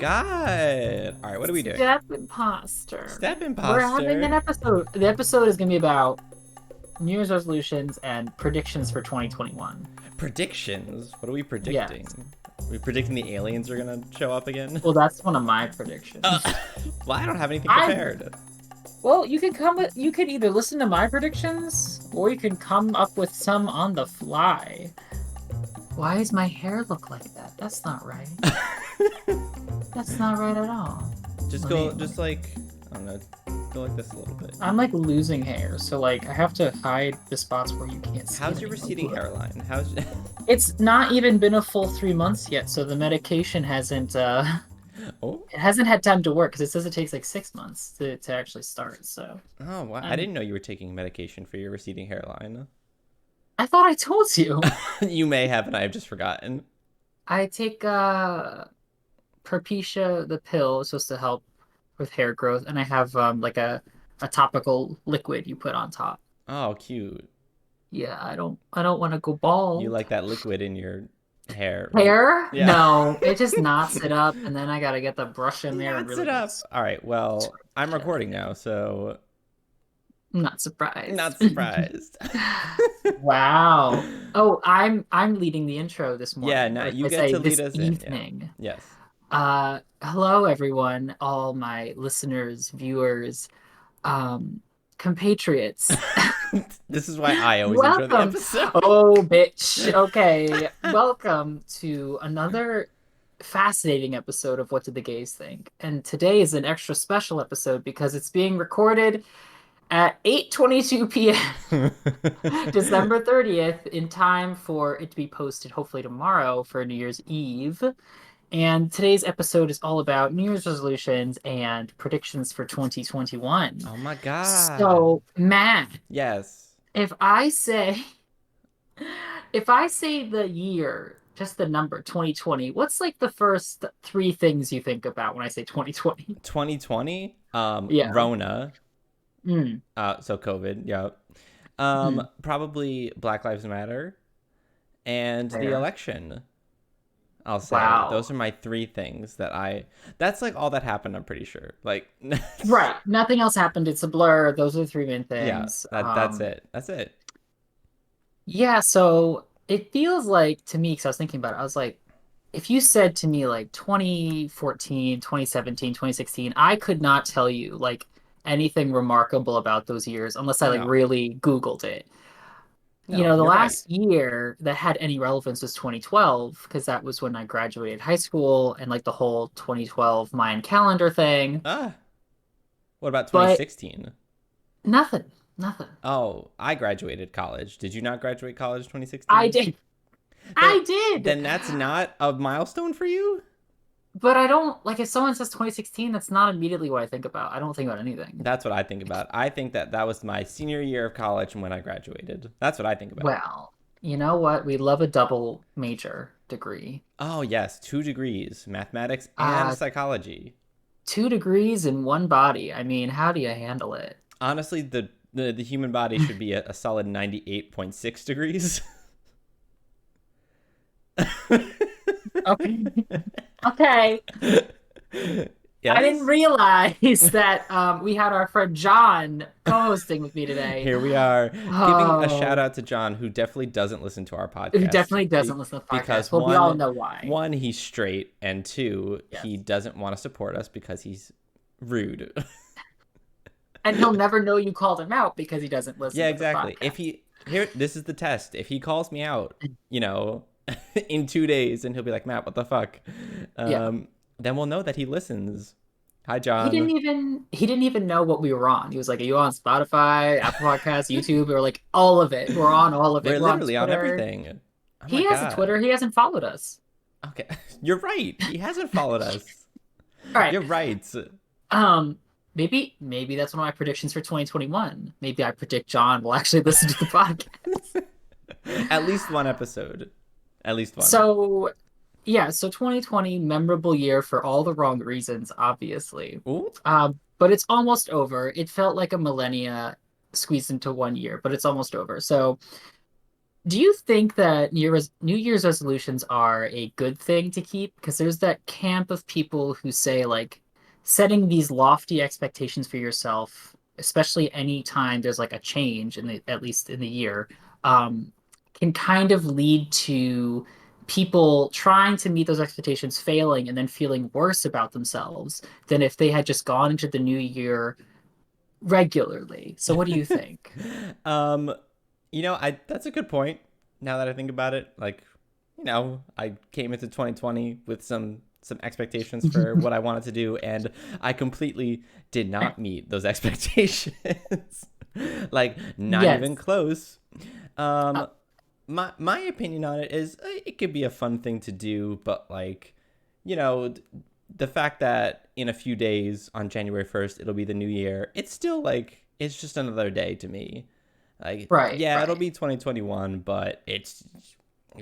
god! All right, what are we doing? Step Imposter. Step We're having imposter. an episode. The episode is going to be about New Year's resolutions and predictions for 2021. Predictions. What are we predicting? Yes. Are we predicting the aliens are gonna show up again? Well, that's one of my Uh, predictions. well, I don't have anything I prepared. well, you can come with. You can either listen to my predictions or you can come up with some on the fly. Why does my hair look like that? That's not right. That's not right at all. Just go, just like, I don't know, go like this a little bit. I'm like losing hair, so like I have to hide the spots where you can't see. How's it your anymore. receding hairline? How's It's not even been a full 3 months yet, so the medication hasn't Oh, it hasn't had time to work because it says it takes like 6 months to actually start. So oh wow! I didn't know you were taking medication for your receding hairline. I thought I told you. You may have, and I have just forgotten. I take Perpetia, the pill, is supposed to help with hair growth, and I have like a topical liquid you put on top. Oh, cute. Yeah, I don't want to go You bald. like that liquid in your hair, right? Hair? Yeah. No, it just knots it up, and then I gotta get the brush in there and Knots really it get up. All right. Well, I'm recording now, so I'm not surprised. not surprised. Wow. Oh, I'm leading the intro this Yeah, morning. now Or if you I get say to lead this us in. Yeah. evening. Yes. Hello everyone, all my listeners, viewers, compatriots. This is why I always intro the Welcome. episode. Oh, bitch. Okay. Welcome to another fascinating episode of What Did the Gays Think? And today is an extra special episode because it's being recorded at 8:22 p.m. December 30th, in time for it to be posted hopefully tomorrow for New Year's Eve. And today's episode is all about New Year's resolutions and predictions for 2021. Oh my God. So, Matt, Yes. if I say if I say the year, just the number 2020, what's like the first three things you think about when I say 2020? 2020. Yeah. Rona. Mm. So COVID. Yeah. Mhm. Probably Black Lives Matter and the Fair. election. I'll say Wow. those are my three things that's like all that happened, I'm pretty sure. Like Right. Nothing else happened. It's a blur. Those are the three main yeah, things. that's it. That's it. Yeah, so it feels like to me, because I was thinking about it, I was like, if you said to me like 2014, 2017, 2016, I could not tell you like anything remarkable about those years unless I like No. really Googled it. No, The you're right. last year that had any relevance was 2012, because that was when I graduated high school and like the whole 2012 Mayan calendar thing. Ah, what about But 2016? nothing, nothing. Oh, I graduated college. Did you not graduate college I 2016? did. Then I did. then that's not a milestone for you? But I don't like if someone says 2016, that's not immediately what I think about. I don't think about anything. That's what I think about. I think that was my senior year of college and when I graduated. That's what I think about. Well, you know what? We love a double major degree. Oh, yes, 2 degrees, mathematics and Uh, psychology. 2 degrees in one body. I mean, how do you handle it? Honestly, the human body should be a solid 98.6 degrees. Okay. Okay. I didn't Yes. realize that we had our friend John co-hosting with me today. Here we are giving a shout Oh, out to John, who definitely doesn't listen to our who podcast definitely doesn't listen to the podcast. because Well, we all know why. one, he's straight, and two, Yes. he doesn't want to support us because he's rude. And he'll never know you called him out because he doesn't listen Yeah, to the exactly. If podcast. he here, this is the test. If he calls me out, you know, in 2 days, and he'll be like, Matt, what the fuck? Yeah. Then we'll know that he listens. Hi, He didn't John. even he didn't even know what we were on. He was like, "Are you on Spotify, Apple Podcasts, YouTube?" We were like, "All of it. We're on all of We're it. We're on literally on Twitter." everything. Oh my He has a God. Twitter. He hasn't followed us. Okay. You're right. He hasn't followed us. All right. You're right. Um, maybe that's one of my predictions for 2021. Maybe I predict John will actually listen to the podcast. At least one episode. At least one. So, yeah, so 2020, memorable year for all the wrong reasons, obviously. Ooh. But it's almost over. It felt like a millennia squeezed into one year, but it's almost over. So Do you think that New Year's resolutions are a good thing to keep? Because there's that camp of people who say like setting these lofty expectations for yourself, especially any time there's like a change in the at least in the year, um, can kind of lead to people trying to meet those expectations failing and then feeling worse about themselves than if they had just gone into the new year regularly. So what do you think? um, I that's a good point. Now that I think about it, like, I came into 2020 with some expectations for what I wanted to do, and I completely did not meet those expectations. Like, not even Yes. close. Uh, Um, my opinion on it is it could be a fun thing to do, but like, you know, the fact that in a few days on January 1st it'll be the new year, it's still like it's just another day to me. Like, right, yeah, it'll right. be 2021, but it's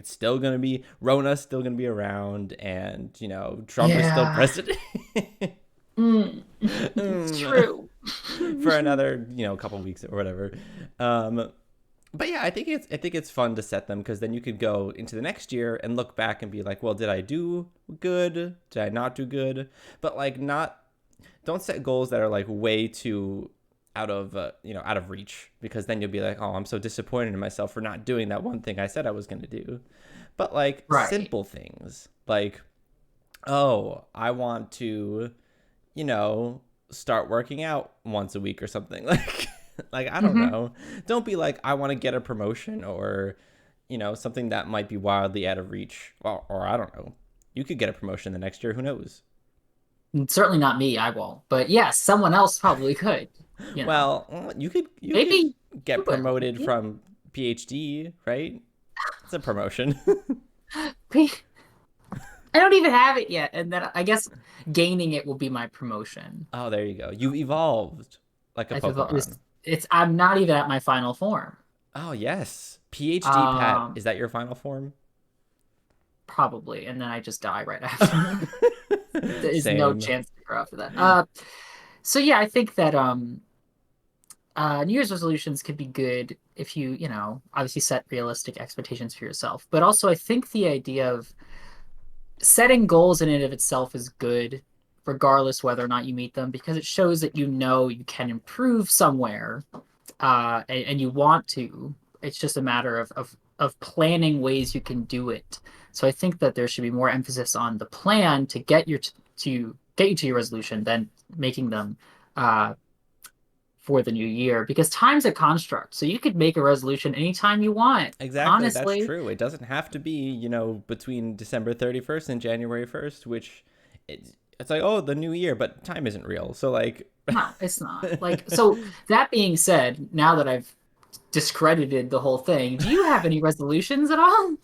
still gonna be Rona's still gonna be around, and Trump is still Yeah. president. Mm, it's Mm, true. for another couple weeks or whatever. Um, but yeah, I think it's fun to set them because then you could go into the next year and look back and be like, well, did I do good? Did I not do good? But like, not don't set goals that are like way too out of reach, because then you'll be like, oh, I'm so disappointed in myself for not doing that one thing I said I was going to do. But like Right. simple things like, oh, I want to you know start working out once a week or something. Like I don't Hmm. know. Don't be like, I want to get a promotion, or something that might be wildly out of reach. Or I don't know. You could get a promotion the next year. Who knows? Certainly not me, I won't. But yes, someone else probably could, you know. Well, you could Maybe you get will. promoted from PhD, right? It's a promotion. I don't even have it yet, and then I guess gaining it will be my promotion. Oh, there you go. You've evolved like a Pokemon. It's I'm not even at my final form. Oh yes, PhD Pat. Um, Is that your final form? Probably, and then I just die right after. There is no Same. chance to grow after that. So yeah, I think that New Year's resolutions could be good if you obviously set realistic expectations for yourself. But also, I think the idea of setting goals in and of itself is good, regardless whether or not you meet them, because it shows that you know you can improve somewhere, and you want to. It's just a matter of planning ways you can do it. So I think that there should be more emphasis on the plan to get you to your resolution than making them uh, for the new year, because time's a construct. So you could make a resolution anytime you want. Exactly, that's Honestly, true. It doesn't have to be, between December 31st and January 1st, which it's like, oh, the new year, but time isn't real. So like, no, it's not. Like, so that being said, now that I've discredited the whole thing, do you have any resolutions at all?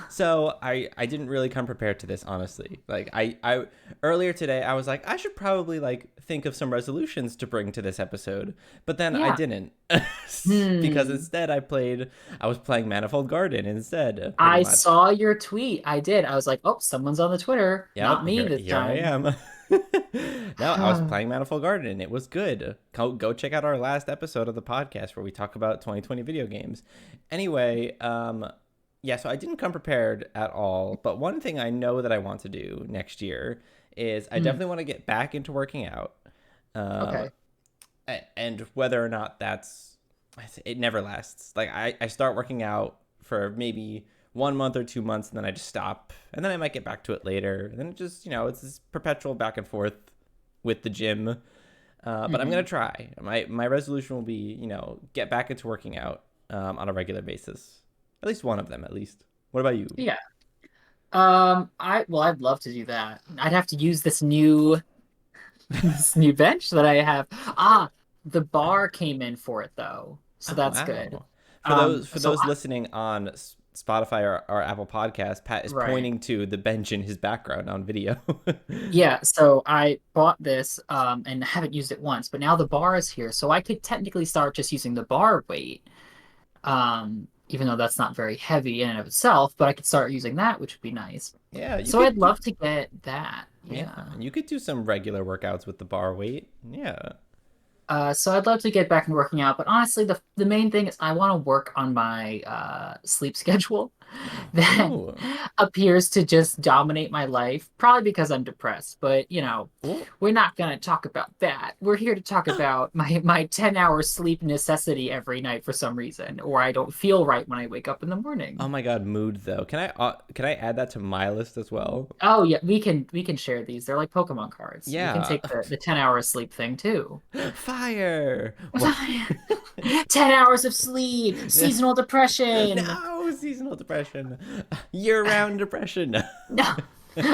so I didn't really come prepared to this, honestly. Like, I earlier today I was like, I should probably like think of some resolutions to bring to this episode, but then I Yeah. didn't. Because Hmm. instead I was playing Manifold Garden instead, pretty I much. saw your tweet. I did. I was like, oh, someone's on the Twitter. Not Yep, me here this here I time. am. No, I was playing Manifold Garden and it was good. Go check out our last episode of the podcast where we talk about 2020 video games. Anyway, yeah, so I didn't come prepared at all, but one thing I know that I want to do next year is I Hmm. definitely want to get back into working out. Um, Okay. and whether or not that's it never lasts. Like, I start working out for maybe 1 month or 2 months, and then I just stop, and then I might get back to it later, and then it just it's this perpetual back and forth with the gym. But I'm gonna Hmm. try. My resolution will be get back into working out on a regular basis, at least one of them at least. What about you? Yeah. I'd love to do that. I'd have to use this new this new bench that I have. The bar came in for it though, so Oh that's good. wow! For those So listening on Spotify or Apple Podcast, Pat is right. pointing to the bench in his background on video. Yeah, so I bought this and haven't used it once, but now the bar is here, so I could technically start just using the bar weight. Even though that's not very heavy in and of itself, but I could start using that, which would be nice. Yeah, you So I'd could you love to get that. yeah, Yeah. and you could do some regular workouts with the bar weight. Yeah. So I'd love to get back and working out, but honestly, the main thing is I want to work on my sleep schedule that Ooh. appears to just dominate my life, probably because I'm depressed. But Ooh. we're not gonna talk about that. We're here to talk about my 10-hour sleep necessity every night for some reason, or I don't feel right when I wake up in the Oh morning. my God, mood though. Can I add that to my list as well? Oh yeah, we can share these. They're like Pokemon cards. We can Yeah. take the 10-hour sleep thing too. Fire. What? 10 hours of sleep, seasonal depression. No, seasonal depression. Year-round depression. No.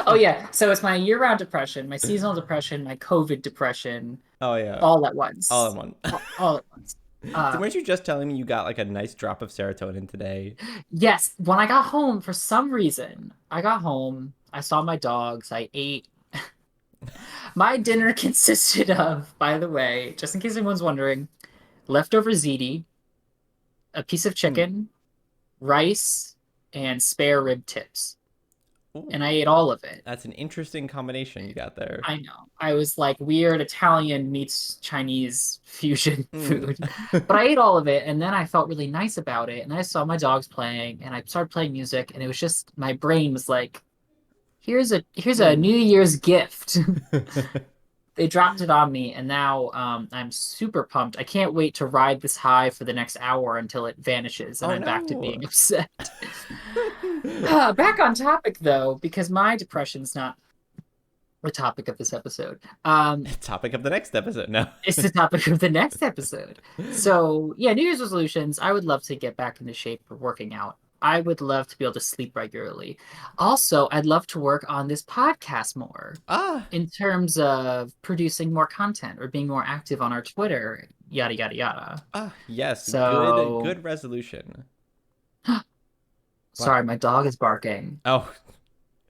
Oh yeah, so it's my year-round depression, my seasonal depression, my COVID depression, Oh yeah. all at All in once. one. All at once. So Uh, weren't you just telling me you got like a nice drop of serotonin today? yes, when I got home, for some reason, I got home, I saw my dogs, I ate. My dinner consisted of, by the way, just in case anyone's wondering, leftover ziti, a piece of Hmm. chicken, rice, and spare rib tips. Ooh, And I ate all of it. that's an interesting combination you got there. I know. I was like weird Italian meets Chinese fusion Hmm. food. But I ate all of it and then I felt really nice about it. And I saw my dogs playing and I started playing music and it was just my brain was like, here's a Hmm. New Year's gift. They dropped it on me and now I'm super pumped. I can't wait to ride this high for the next hour until it vanishes and Oh I'm back to no. being upset. Back on topic though, because my depression's not the topic of this episode. Topic of the next episode. No. It's the topic of the next episode. So, yeah, New Year's resolutions. I would love to get back into shape for working out. I would love to be able to sleep regularly. Also, I'd love to work on this podcast more Ah, in terms of producing more content or being more active on our Twitter, yada, yada, yada. yes. So, Good resolution. What? sorry, my dog is barking. Oh,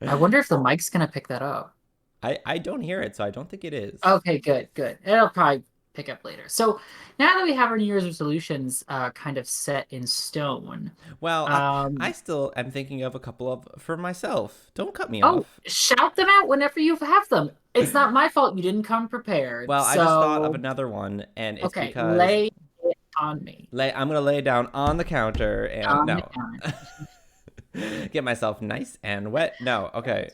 I wonder if the mic's going to pick that up. I don't hear it, so I don't think it is. Okay, good, good. It'll probably pick up later. So now that we have our New Year's resolutions kind of set in stone, Well, I um, still am thinking of a couple of for myself. Don't cut me oh, off. shout them out whenever you have them. It's not my fault you didn't come prepared. Well, I just thought of So, another one, and it's okay, because lay it on me. I'm gonna lay it down on the counter and On the no, counter. get myself nice and wet. No, okay.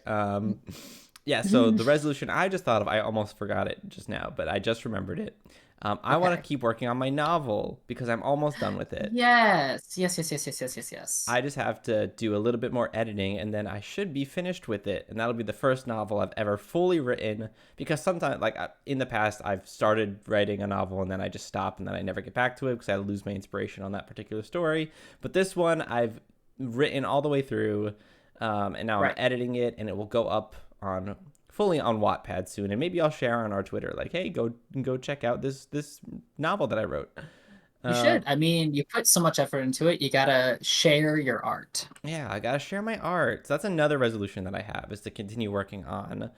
Yeah. So the resolution I just thought of, I almost forgot it just now, but I just remembered it. I want to Okay. keep working on my novel because I'm almost done with it. Yes. Yes, yes, yes, yes, yes, yes, yes. I just have to do a little bit more editing and then I should be finished with it. And that'll be the first novel I've ever fully written because sometimes, like in the past, I've started writing a novel and then I just stop and then I never get back to it because I lose my inspiration on that particular story. But this one I've written all the way through and now I'm Right. editing it and it will go up on fully on Wattpad soon. And maybe I'll share on our Twitter like, hey, go check out this novel that I wrote. You Uh, should. I mean, you put so much effort into it, you gotta share your art. Yeah, I gotta share my art. So that's another resolution that I have is to continue working on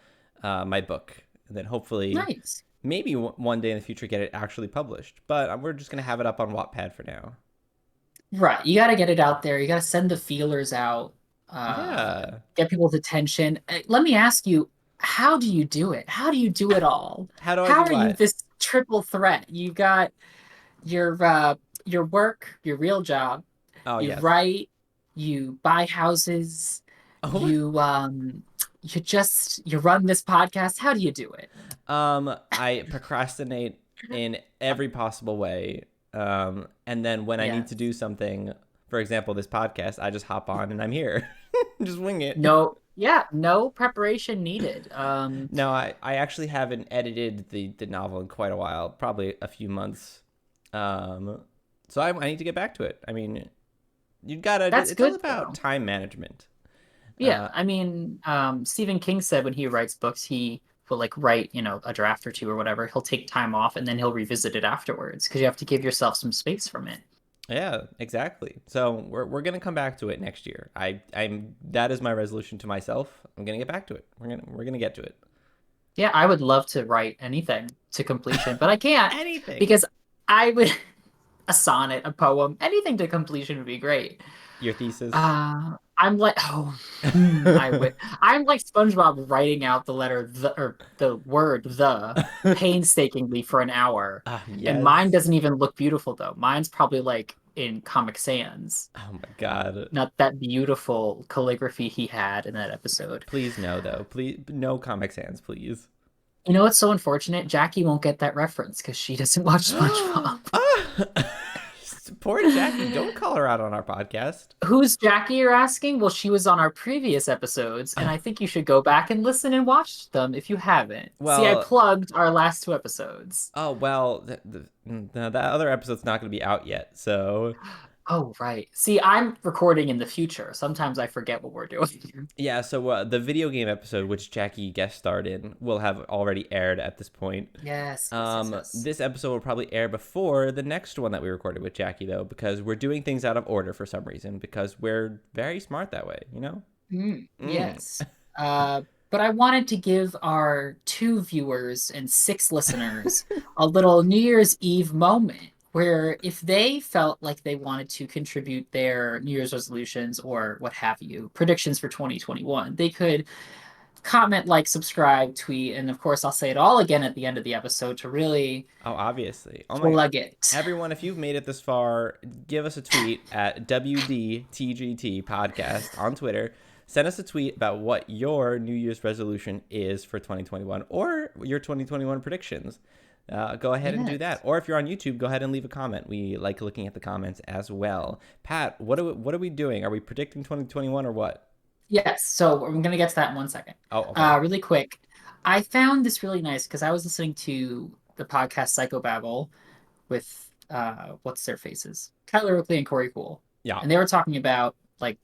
my book, and then hopefully, Nice. maybe one day in the future, get it actually published. But we're just gonna have it up on Wattpad for now. Right. You got to get it out there. You got to send the feelers out, Yeah. get people's attention. Let me ask you, how do you do it? How do you do it all? How do I How do are you what? this triple threat? You got your work, your real job, Oh you yes. write, you buy houses, Oh. you run this podcast. How do you do it? I procrastinate in every possible way. And then when I need to Yes. do something, for example, this podcast, I just hop on and I'm here. Just wing it. No, yeah, no preparation needed. No, I actually haven't edited the novel in quite a while, probably a few months. Um, so I need to get back to it. I mean, you gotta. That's It's all good about though. time management. Yeah, Uh, I mean, Stephen King said when he writes books, he will like write, a draft or two or whatever. He'll take time off and then he'll revisit it afterwards because you have to give yourself some space from it. yeah, exactly. So we're gonna come back to it next year. I'm that is my resolution to myself. I'm gonna get back to it. We're gonna get to it. Yeah, I would love to write anything to completion, but I can't Anything. because I would a sonnet, a poem, anything to completion would be great. Your thesis. I'm like, oh, I would. I'm like SpongeBob writing out the letter the or the word the painstakingly for an hour, Ah, and mine yes. doesn't even look beautiful though. Mine's probably like in Comic Sans, Oh my God. not that beautiful calligraphy he had in that episode. Please no, though. Please, no Comic Sans, please. You know what's so unfortunate? Jackie won't get that reference because she doesn't watch SpongeBob. Ah! Poor Jackie. Don't call her out on our podcast. Who's Jackie, you're asking? Well, she was on our previous episodes, and I think you should go back and listen and watch them if you haven't. See, I Well, plugged our last two episodes. oh well, no, that other episode's not going to be out yet. So Oh, right. See, I'm recording in the future. Sometimes I forget what we're doing. yeah, so the video game episode, which Jackie guest starred in, will have already aired at this point. Yes, yes, yes, yes. This episode will probably air before the next one that we recorded with Jackie, though, because we're doing things out of order for some reason, because we're very smart that way, you know? Mm. Yes. Uh, but I wanted to give our 2 viewers and 6 listeners a little New Year's Eve moment where if they felt like they wanted to contribute their New Year's resolutions or what have you, predictions for 2021, they could comment, like, subscribe, tweet, and of course, I'll say it all again at the end of the episode to really Oh, obviously. Oh my God. plug it. Everyone, if you've made it this far, give us a tweet at WDTGT podcast on Twitter. Send us a tweet about what your New Year's resolution is for 2021 or your 2021 predictions. Go ahead and do that. Yes. Or if you're on YouTube, go ahead and leave a comment. We like looking at the comments as well. Pat, what are we doing? Are we predicting 2021 or what? Yes, so I'm gonna get to that in 1 second. Oh, okay. Really quick, I found this really nice because I was listening to the podcast Psychobabble with what's their faces? Kyler Oakley and Corey Cool. Yeah. And they were talking about like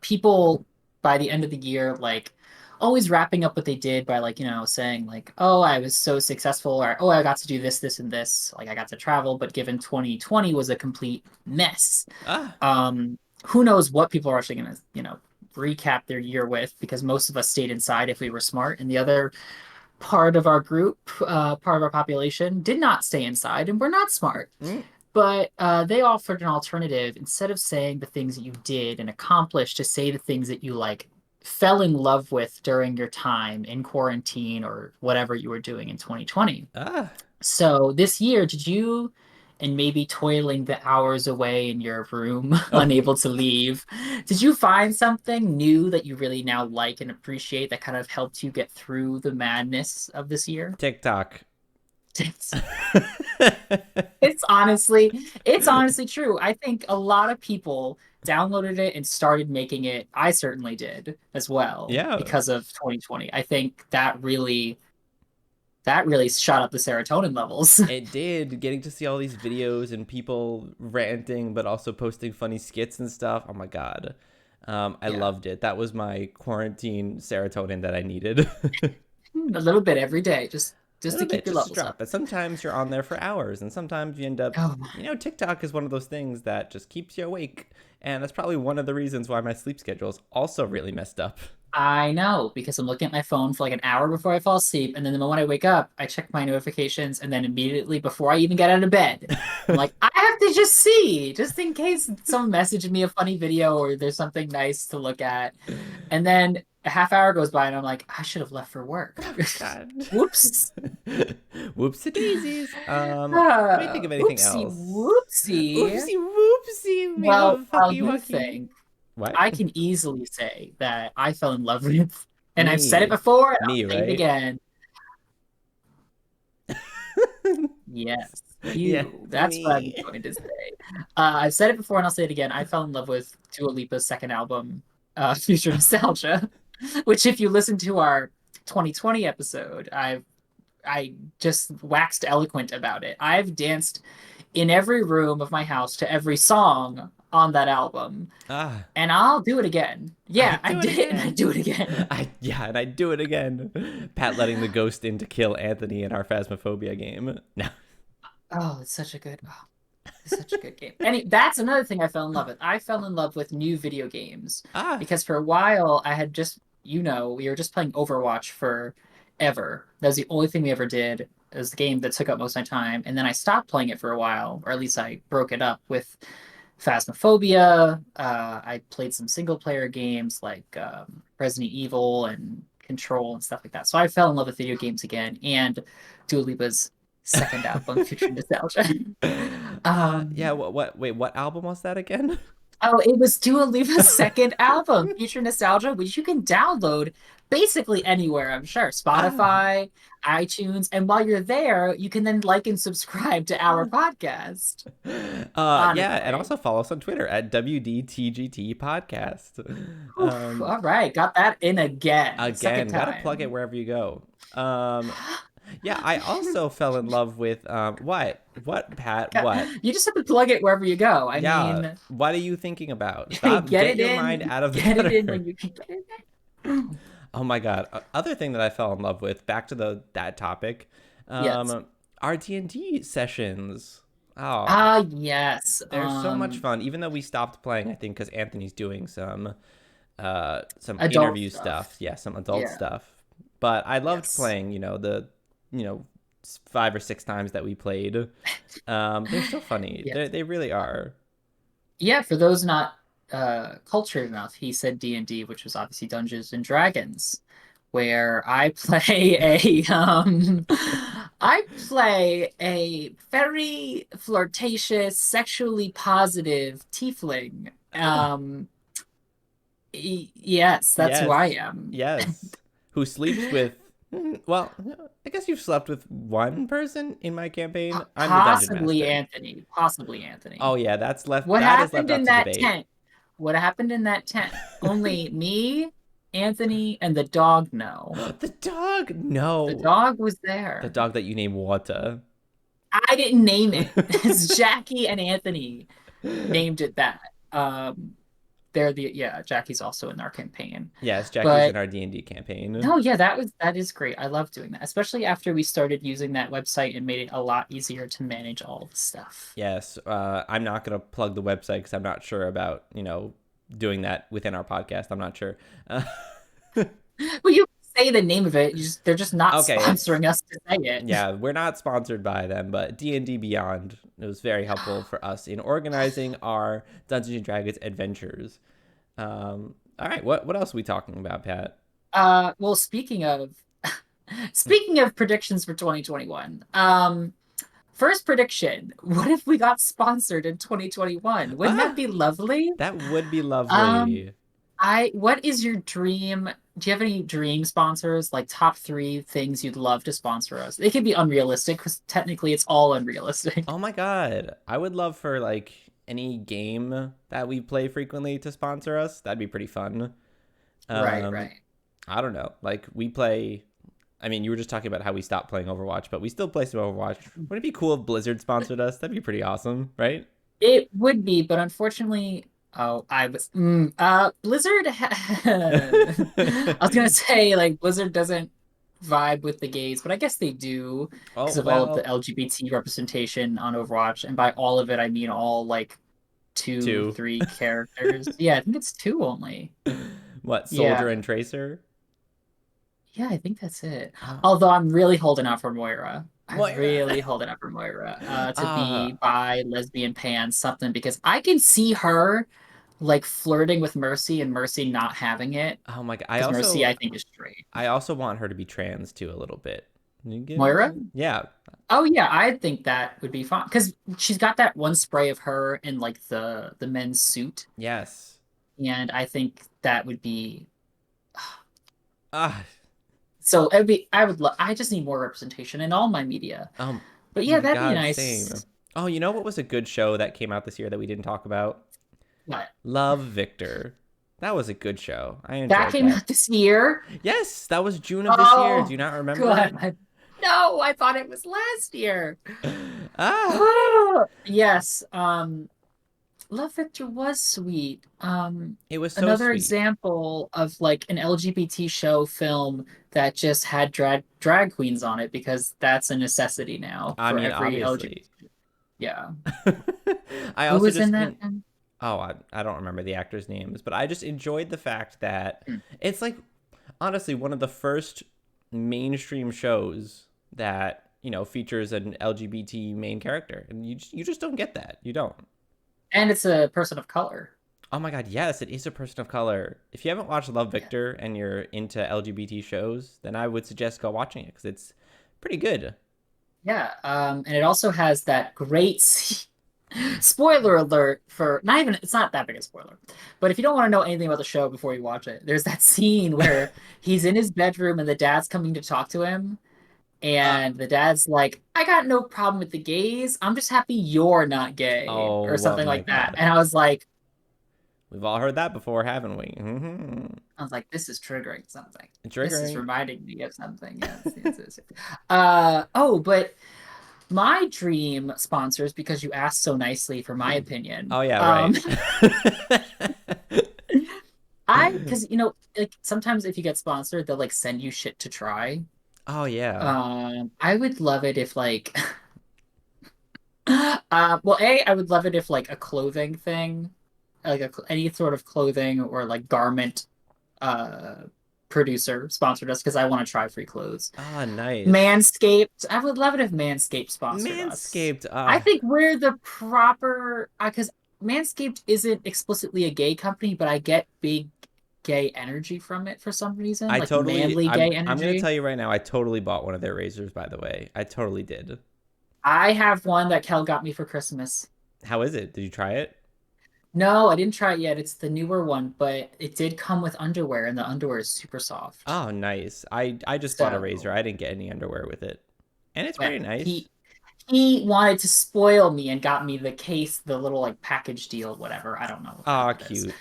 people by the end of the year, like always wrapping up what they did by, like, saying like, oh, I was so successful, or oh, I got to do this, this, and this, like I got to travel, but given 2020 was a complete mess. Ah. Who knows what people are actually gonna, recap their year with, because most of us stayed inside if we were smart, and the other part of our group, part of our population, did not stay inside and were not smart. Mm. But they offered an alternative. Instead of saying the things that you did and accomplished, to say the things that you like fell in love with during your time in quarantine or whatever you were doing in 2020. Ah. So this year, did you, and maybe toiling the hours away in your room, Oh, unable to leave, did you find something new that you really now like and appreciate that kind of helped you get through the madness of this year? TikTok. It's, it's honestly true. I think a lot of people downloaded it and started making it. I certainly did as well Yeah. because of 2020. I think that really shot up the serotonin levels. It did. Getting to see all these videos and people ranting, but also posting funny skits and stuff. Oh my God. I Yeah. loved it. That was my quarantine serotonin that I needed. A little bit every day, just A to little keep bit, your just to levels drop. up. But sometimes you're on there for hours, and sometimes you end up, Oh my. TikTok is one of those things that just keeps you awake. And that's probably one of the reasons why my sleep schedule is also really messed up. I know, because I'm looking at my phone for like an hour before I fall asleep, and then the moment I wake up, I check my notifications, and then immediately before I even get out of bed, I'm like, I have to just see, just in case someone messaged me a funny video or there's something nice to look at. And then a half hour goes by, and I'm like, I should have left for work. Oh, God. Whoops. Whoopsie daisies. What do you think of anything Whoopsie, else? whoopsie. Oopsie whoopsie. Well, Fucky you wucky. think What? I can easily say that I fell in love with, and I've said it Me. before, and I'll Me, say it right? again. Yes, Yeah, you. That's what I'm me. going to say. I've said it before, and I'll say it again. I fell in love with Dua Lipa's second album, Future Nostalgia, which, if you listen to our 2020 episode, I just waxed eloquent about it. I've danced in every room of my house to every song on that album, Ah, and I'll do it again. I Yeah, I do it did it, and I again. do it again. And I do it again. Pat letting the ghost in to kill Anthony in our Phasmophobia game. No. Oh, it's such a good game. That's another thing I fell in love with. I fell in love with new video games Ah. because for a while I had just, we were just playing Overwatch forever. That was the only thing we ever did. It was the game that took up most of my time, and then I stopped playing it for a while, or at least I broke it up with Phasmophobia. I played some single player games like Resident Evil and Control and stuff like that. So I fell in love with video games again, and Dua Lipa's second album, Future Nostalgia. Yeah, um, wait, what album was that again? oh, it was Dua Lipa's second album, Future Nostalgia, which you can download basically anywhere, I'm sure. Ah, Spotify, iTunes, and while you're there, you can then like and subscribe to our podcast. yeah, and Honestly. also follow us on Twitter at WDTGT Podcast. Oof, all right, got that in again. Second Again, gotta plug it time. wherever you go. Um, yeah, I also fell in love with what, Pat? What? You just have to plug it wherever you go. I Yeah, mean, what are you thinking about? Stop, get get it your mind in, out of the get it in gutter. when you can get it in. Oh my God! Other thing that I fell in love with. Back to that topic. Yes. Our D&D sessions. Oh, Ah, yes. they're so much fun. Even though we stopped playing, I think because Anthony's doing some Adult interview stuff. stuff. Yeah, some adult Yeah. stuff. But I loved Yes. playing. You know 5 or 6 times that we played. They're so funny. Yes. They really are. Yeah, for those not cultured enough, he said D&D, which was obviously Dungeons and Dragons, where I play I play a very flirtatious, sexually positive tiefling. Yes, that's who Yes, I am. yes. Who sleeps with? Well, I guess you've slept with one person in my campaign. I'm the dungeon Possibly master. Anthony. Possibly Anthony. Oh yeah, that's left. What That is left happened up in to that debate. tent? What happened in that tent? Only me, Anthony, and the dog know. The dog? The No, dog was the there. dog that you name Water. I didn't name it. It's Jackie and Anthony named it that. Um, they're the yeah, Jackie's also in our campaign. Yes, Jackie's in But our D&D campaign. no, yeah, that is great. I love doing that, especially after we started using that website and made it a lot easier to manage all the stuff. Yes, I'm not gonna plug the website because I'm not sure about doing that within our podcast. I'm not sure. Uh, Well, you say the name of it. They're just not okay, it's sponsoring us to say it. yeah, we're not sponsored by them, but D&D Beyond, it was very helpful for us in organizing our Dungeons and Dragons adventures. All right, what else are we talking about, Pat? Well, speaking of predictions for 2021, first prediction, what if we got sponsored in 2021? Wouldn't that Ah, be lovely? that would be Um, lovely. what is your dream? Do you have any dream sponsors, like top three things you'd love to sponsor us? It can be unrealistic because technically it's all unrealistic. Oh my God, I would love for like any game that we play frequently to sponsor us. That'd be pretty fun. Right, Um, right. I don't know. Like we play. I mean, you were just talking about how we stopped playing Overwatch, but we still play some Overwatch. Wouldn't it be cool if Blizzard sponsored us? That'd be pretty awesome, right? It would be, but unfortunately, oh, Blizzard. I was gonna say like Blizzard doesn't vibe with the gays, but I guess they do Oh because of all of the well, LGBT representation on Overwatch, and by all of it, I mean all like two, two. three characters. Yeah, I think it's two only. What, Soldier Yeah, and Tracer? yeah, I think that's it. Uh, Although I'm really holding out for Moira. I'm Moira. really holding out for Moira to be Ah, bi, lesbian, pan, something because I can see her like flirting with Mercy and Mercy not having it oh my God. because Mercy I think is straight. I also want her to be trans too a little bit. Moira? Yeah. Oh yeah, I think that would be fun because she's got that one spray of her in like the men's suit, Yes. and I think that would be Ah. so. It'd be I would love. I just need more representation in all my media. Oh But yeah, my that'd be God. Same. nice. Oh, you know what was a good show that came out this year that we didn't talk about? What? Love Victor. That was a good show. I That enjoyed came that. out this year. Yes, that was June of this year. Do Oh, you not remember? good. No, I thought it was last year. Ah, Yes. Love Victor was sweet. it was so Another sweet. example of like an LGBT show film that just had drag queens on it because that's a necessity now I for mean, every obviously. LGBT. Yeah. I Who also was in just that? One? oh, I don't remember the actors' names, but I just enjoyed the fact that Hmm. it's like honestly one of the first mainstream shows that features an LGBT main character, and you just don't get that. You don't. And it's a person of color. Oh my god, yes, it is a person of color. If you haven't watched Love Yeah. Victor and you're into LGBT shows, then I would suggest go watching it because it's pretty good. Yeah. And it also has that great spoiler alert for not even it's not that big a spoiler. But if you don't want to know anything about the show before you watch it, there's that scene where he's in his bedroom and the dad's coming to talk to him. Uh, And the dad's like, I got no problem with the gays. I'm just happy you're not gay or oh something my like that. god. And We've all heard that before, haven't we? Mm-hmm. I was like, this is triggering something. This is Triggering. reminding me of something. Yes, yes, yes. Oh, but my dream sponsors, because you asked so nicely for my opinion. Oh yeah, right. Because like sometimes if you get sponsored, they'll like send you shit to try. Oh yeah. I would love it if like well, I would love it if like a clothing thing, like any sort of clothing or like garment uh producer sponsored us because I want to try free clothes. Ah, nice. Manscaped, I would love it if Manscaped sponsored us. Manscaped. I think we're the proper because Manscaped isn't explicitly a gay company, but I get big gay energy from it for some reason, I like totally. manly I'm. gay I'm gonna energy. tell you right now. I totally bought one of their razors. By the way, I totally did. I have one that Kel got me for Christmas. How is it? Did you try it? No, I didn't try it yet. It's the newer one, but it did come with underwear, and the underwear is super soft. Oh, nice. I just bought a razor. So, I didn't get any underwear with it, and it's yeah, pretty nice. he wanted to spoil me and got me the case, the little like package deal, whatever. I don't know what kind Ah, that is.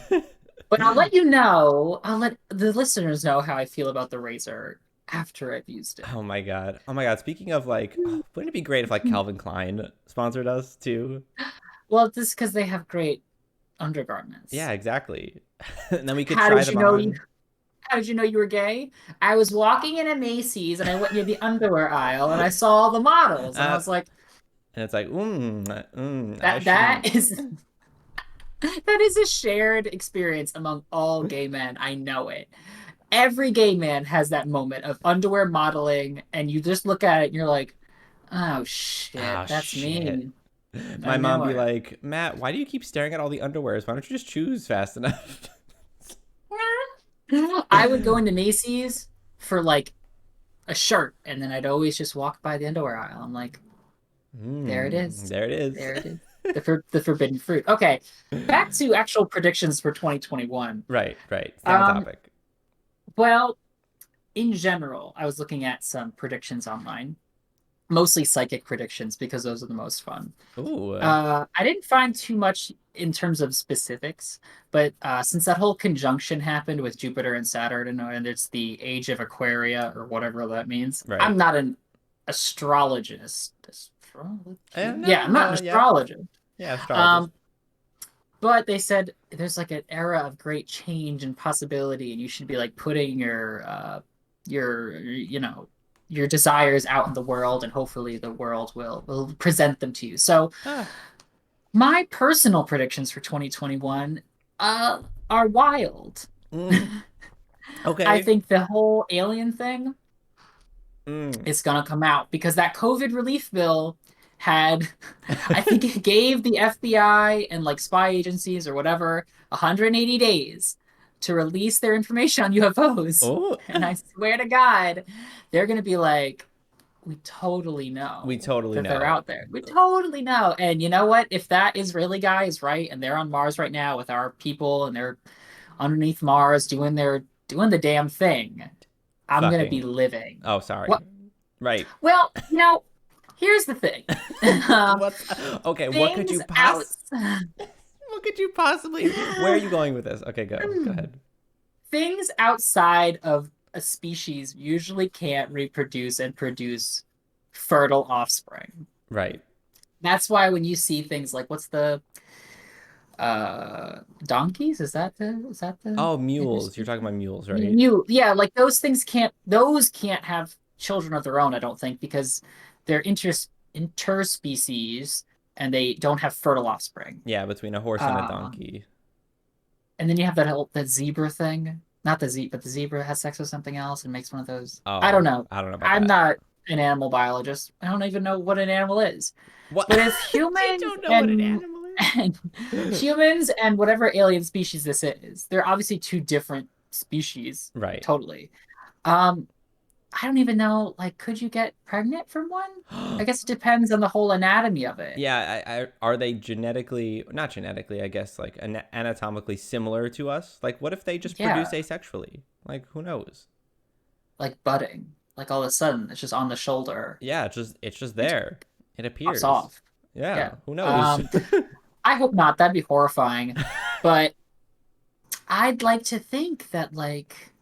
cute. But I'll let you know. I'll let the listeners know how I feel about the razor after I've used it. Oh my god. Oh my god. Speaking of like, oh, wouldn't it be great if like Calvin Klein sponsored us too? Well, just because they have great undergarments. Yeah, exactly. And then we could How try did them you know you on. How did you know you were gay? I was walking in a Macy's and I went near the underwear aisle and I saw all the models and I Uh, was like, and it's like, I that shouldn't. is that is a shared experience among all gay men. I know it. Every gay man has that moment of underwear modeling and you just look at it and you're like, oh Oh shit, that's shit. me. I My mom know be it. like, Matt, why do you keep staring at all the underwears? Why don't you just choose fast enough? I would go into Macy's for like a shirt and then I'd always just walk by the underwear aisle. I'm like, there it is. There it is. There it is. The forbidden fruit. Okay, back to actual predictions for 2021. Right, right. Stay on Um, topic. well, in general, I was looking at some predictions online, mostly psychic predictions because those are the most fun. Ooh. I didn't find too much in terms of specifics, but since that whole conjunction happened with Jupiter and Saturn, and it's the age of Aquaria or whatever that means, Right. I'm not an astrologist. No, Yeah, I'm not an yeah. astrologist. Yeah, astrologist. Um, but they said there's like an era of great change and possibility, and you should be like putting your your desires out in the world, and hopefully the world will present them to you. So Ah. my personal predictions for 2021 are wild. Mm, I okay. think the whole alien thing Mm. is gonna come out because that COVID relief bill had, I think it gave the FBI and like spy agencies or whatever 180 days to release their information on UFOs. Oh, And I swear to God, they're gonna be like, we totally we know totally that they're know. out there. We totally know. And you know what? If that Israeli guy is right and they're on Mars right now with our people and they're underneath Mars doing the damn thing, I'm gonna be Fucking. living. Oh, sorry. What Right. well, here's the thing. Um, What's okay? What could things you out What could you possibly? Where are you going with this? Okay, go. Go ahead. things outside of a species usually can't reproduce and produce fertile offspring. Right. That's why when you see things like what's the donkeys? Is that the Oh, mules. You're interspecies? talking about mules, right? Yeah, like those can't have children of their own, I don't think, because they're interspecies and they don't have fertile offspring. Yeah, between a horse and a Um, donkey. and then you have that zebra thing. Not the zebra, but the zebra has sex with something else and makes one of those. I don't Oh, know. I don't know about I'm that. not an animal biologist. I don't even know what an animal is. What? But if You humans don't know what an and animal is? And humans and whatever alien species this is, they're obviously two different species, Right. totally. Um, I don't even know, like, could you get pregnant from one? I guess it depends on the whole anatomy of it. Yeah, are they genetically, not genetically, I guess, like anatomically similar to us? Like, what if they just produce Yeah, asexually? Like, who knows? like budding. Like all of a sudden, it's just on the shoulder. Yeah, it's just It there. It pops appears. off. Yeah, Yeah. who knows? I hope not. That'd be horrifying. But I'd like to think that, like,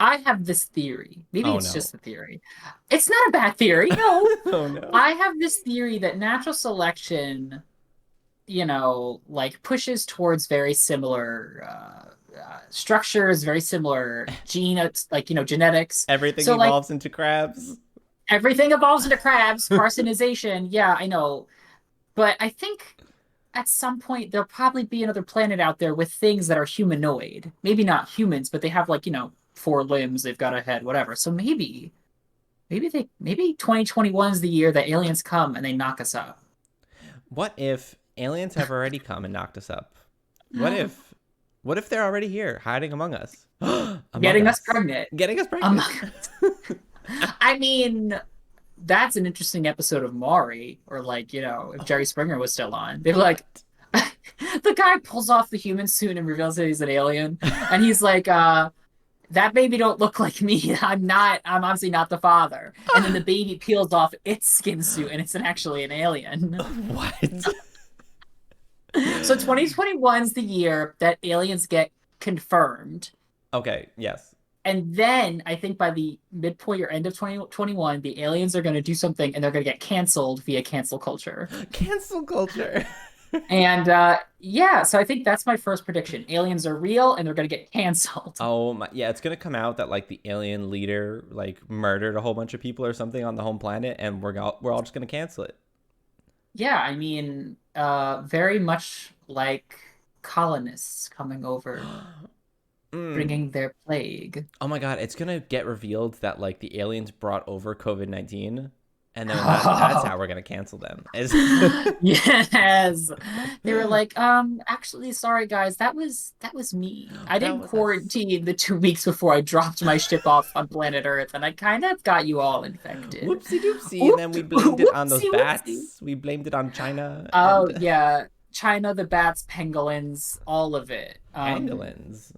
I have this theory. Maybe Oh it's no. just a theory. It's not a bad theory. No. Oh no. I have this theory that natural selection, like pushes towards very similar structures, very similar like, genetics. Everything So, like, evolves into crabs. everything evolves into crabs, carcinization. Yeah, I know. But I think at some point there'll probably be another planet out there with things that are humanoid. Maybe not humans, but they have, like, four limbs, they've got a head, whatever. So maybe 2021 is the year that aliens come and they knock us out. What if aliens have already come and knocked us up? What if what if they're already here, hiding among us? Among Getting us us. pregnant. Getting us pregnant. Among I mean, that's an interesting episode of Maury, or, like, if Jerry Springer was still on. They'd be like, What? the guy pulls off the human suit and reveals that he's an alien. And he's like, that baby don't look like me. I'm obviously not the father. And then the baby peels off its skin suit and it's actually an alien. What? So 2021 is the year that aliens get confirmed. Okay, yes. And then I think by the midpoint or end of 2021, the aliens are going to do something and they're going to get canceled via cancel culture. Cancel culture. And yeah, so I think that's my first prediction. Aliens are real and they're going to get canceled. Oh my, yeah, it's gonna come out that like the alien leader like murdered a whole bunch of people or something on the home planet, and we're all just gonna cancel it. Yeah, I mean, very much like colonists coming over, Mm. bringing their plague. Oh my God, it's gonna get revealed that like the aliens brought over COVID-19, and then that's Oh, how we're gonna cancel them. yes. They were like, actually, sorry guys, that was me. I That didn't was us. quarantine the 2 weeks before I dropped my ship off on planet Earth, and I kind of got you all infected. Whoopsie doopsie, and then Oop, we blamed it on those whoopsie, whoopsie. bats. We blamed it on China Oh and yeah, China, the bats, pangolins, all of it. pangolins.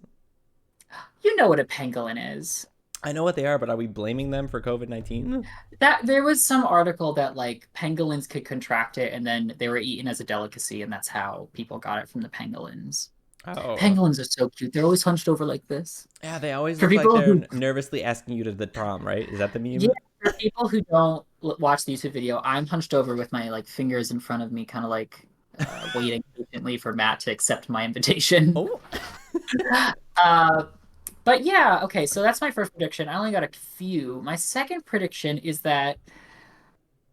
You know what a pangolin is. I know what they are, but are we blaming them for COVID-19? That there was some article that, like, pangolins could contract it and then they were eaten as a delicacy, and that's how people got it from the pangolins. Oh, Pangolins are so cute. They're always hunched over like this. yeah, they always For look like people they're who, nervously asking you to the prom, right? Is that the yeah, meme? for people who don't watch the YouTube video, I'm hunched over with my, like, fingers in front of me, kind of like waiting patiently for Matt to accept my invitation. Oh, Uh, but yeah, okay, so that's my first prediction. I only got a few. My second prediction is that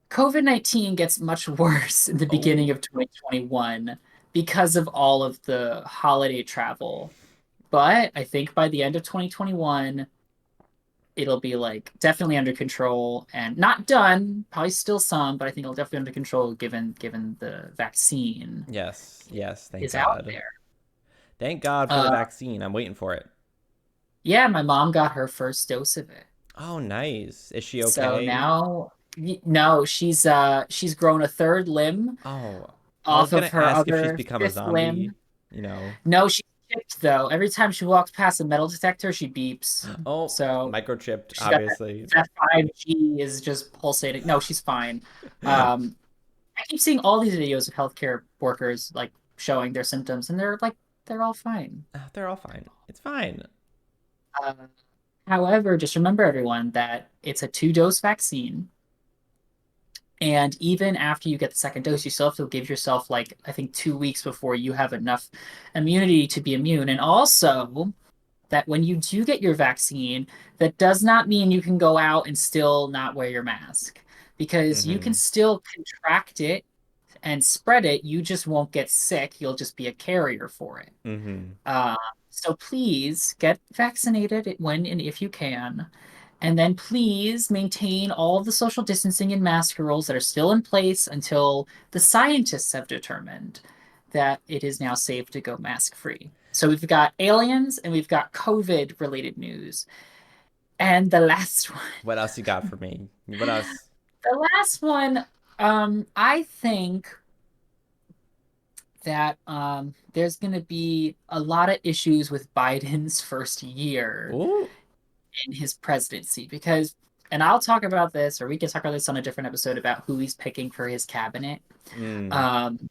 COVID-19 gets much worse in the beginning oh, of 2021 because of all of the holiday travel. But I think by the end of 2021, it'll be, like, definitely under control and not done, probably still some, but I think it'll definitely under control given the vaccine yes, yes, thank is out God. there. Thank God for the Uh, vaccine. I'm waiting for it. yeah, my mom got her first dose of it. Oh, nice. Is she So okay? now, no, she's grown a third limb Oh, I was off of gonna her ask if she's other become a fifth zombie, limb. you know. No, she's chipped though. Every time she walks past a metal detector, she beeps. Oh, So microchipped, she's got that, obviously. that 5G is just pulsating. No, she's fine. Um, I keep seeing all these videos of healthcare workers, like, showing their symptoms, and they're all fine. They're all fine. It's fine. Uh, However, just remember, everyone, that it's a two-dose vaccine. And even after you get the second dose, you still have to give yourself, like, I think 2 weeks before you have enough immunity to be immune. And also, that when you do get your vaccine, that does not mean you can go out and still not wear your mask, because you can Mm-hmm. still contract it and spread it. You just won't get sick. You'll just be a carrier for it. Mm-hmm. Uh, so please get vaccinated when and if you can. And then please maintain all of the social distancing and mask rules that are still in place until the scientists have determined that it is now safe to go mask free. So we've got aliens and we've got COVID related news. And the last one, What else you got for me? What else? I think that there's going to be a lot of issues with Biden's first year Ooh. in his presidency because, and I'll talk about this, or we can talk about this on a different episode about who he's picking for his cabinet. Mm. Um,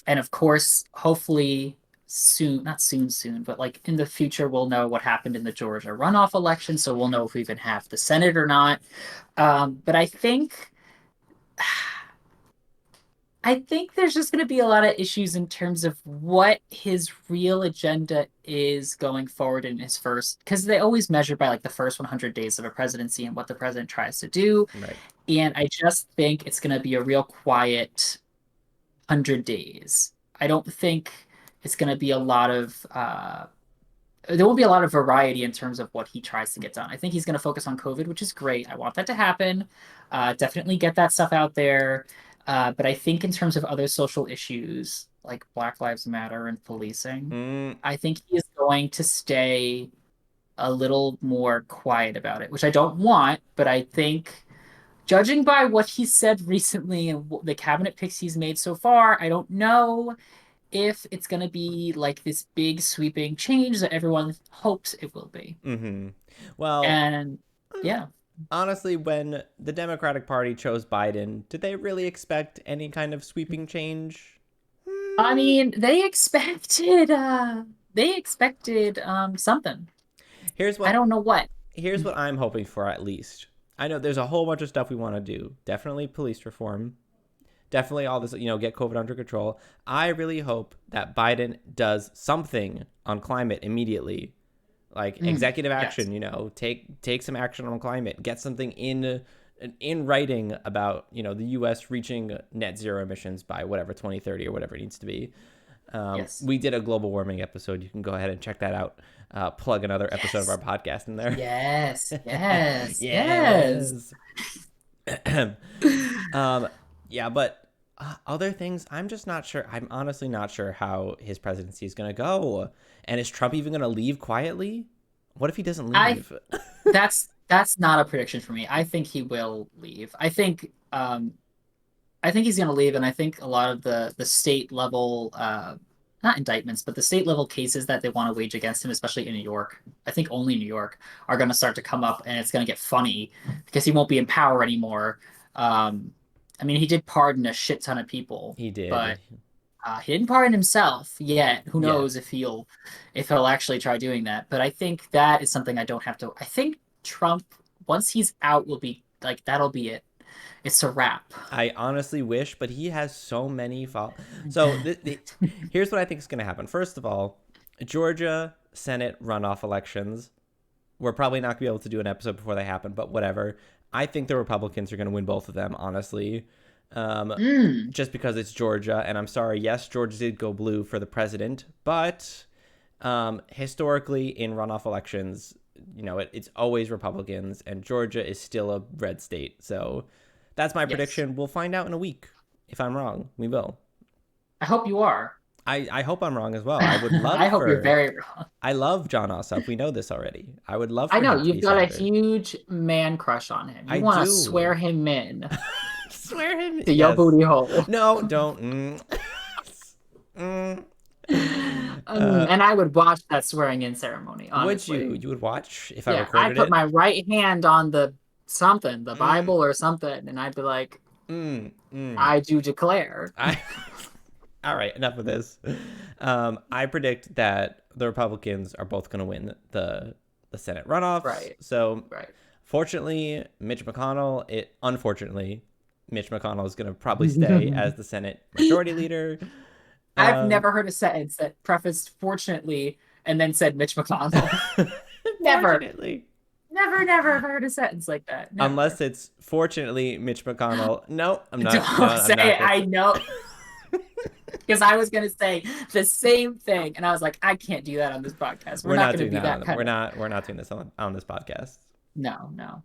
and of course, hopefully soon, not soon, but like in the future, we'll know what happened in the Georgia runoff election. So we'll know if we even have the Senate or not. But I think there's just going to be a lot of issues in terms of what his real agenda is going forward in his first, because they always measure by like the first 100 days of a presidency and what the president tries to do. Right. And I just think it's going to be a real quiet 100 days. I don't think it's going to be a lot of there won't be a lot of variety in terms of what he tries to get done. I think he's going to focus on COVID, which is great. I want that to happen. Definitely get that stuff out there. But I think in terms of other social issues like Black Lives Matter and policing, Mm. I think he is going to stay a little more quiet about it, which I don't want, but I think judging by what he said recently and the cabinet picks he's made so far, I don't know if it's going to be like this big sweeping change that everyone hopes it will be. Mm-hmm. Well, And yeah, honestly, when the Democratic Party chose Biden, did they really expect any kind of sweeping change? I Hmm. mean, they expected something. Here's I what don't know what. here's what I'm hoping for at least. I know there's a whole bunch of stuff we want to do. Definitely police reform. Definitely all this, get COVID under control. I really hope that Biden does something on climate immediately. Like executive Yes. action, take some action on climate. Get something in writing about, the US reaching net zero emissions by whatever 2030 or whatever it needs to be. Yes. We did a global warming episode. You can go ahead and check that out. Plug another episode of our Yes. podcast in there. Yes. Yes. Yes. Yes. um, yeah, but other things, I'm just not sure. I'm honestly not sure how his presidency is going to go. And is Trump even going to leave quietly? What if he doesn't I leave? that's not a prediction for me. I think he will leave. I think he's going to leave, and I think a lot of the state level, not indictments, but the state level cases that they want to wage against him, especially in New York, I think only New York, are going to start to come up, and it's going to get funny because he won't be in power anymore. Um, I mean, he did pardon a shit ton of people, He but did. he didn't pardon himself yet. Who Yeah. knows if he'll actually try doing that? But I think that is something I don't have to. I think Trump, once he's out, will be like that'll be it. It's a wrap. I honestly wish, but he has so many So here's what I think is going to happen. First of all, Georgia Senate runoff elections. We're probably not going to be able to do an episode before they happen, but whatever. I think the Republicans are going to win both of them, honestly. Um, Mm. just because it's Georgia, and I'm sorry, yes, Georgia did go blue for the president, but historically in runoff elections, it's always Republicans, and Georgia is still a red state. So that's my Yes. prediction. We'll find out in a week. If I'm wrong, we will. I hope you are. I hope I'm wrong as well. I would I love hope you're for. very wrong. I love John Ossoff. We know this already. I would love I for know him to you've be got a senator. huge man crush on him. You I want to swear do. him in Swear him. to your Yes. booty hole. No, don't. And I would watch that swearing in ceremony, Would you? honestly. You would watch if I Yeah, I'd recorded put it? my right hand on the something, the Mm, Bible or something, and I'd be like, mm, mm. I do declare. I. All right, enough of this. I predict that the Republicans are both going to win the Senate runoffs. Right, So, right. fortunately, unfortunately, Mitch McConnell is going to probably stay as the Senate Majority Leader. I've Um, never heard a sentence that prefaced fortunately and then said Mitch McConnell. Never. Fortunately, Never heard a sentence like that. unless Never. it's fortunately Mitch McConnell. No, I'm not. No, Don't I'm say not it. gonna I say. know. Because I was gonna say the same thing, and I was like, I can't do that on this podcast. We're We're not not gonna doing be that. that kind We're of. not. We're not doing this on this podcast. No, no.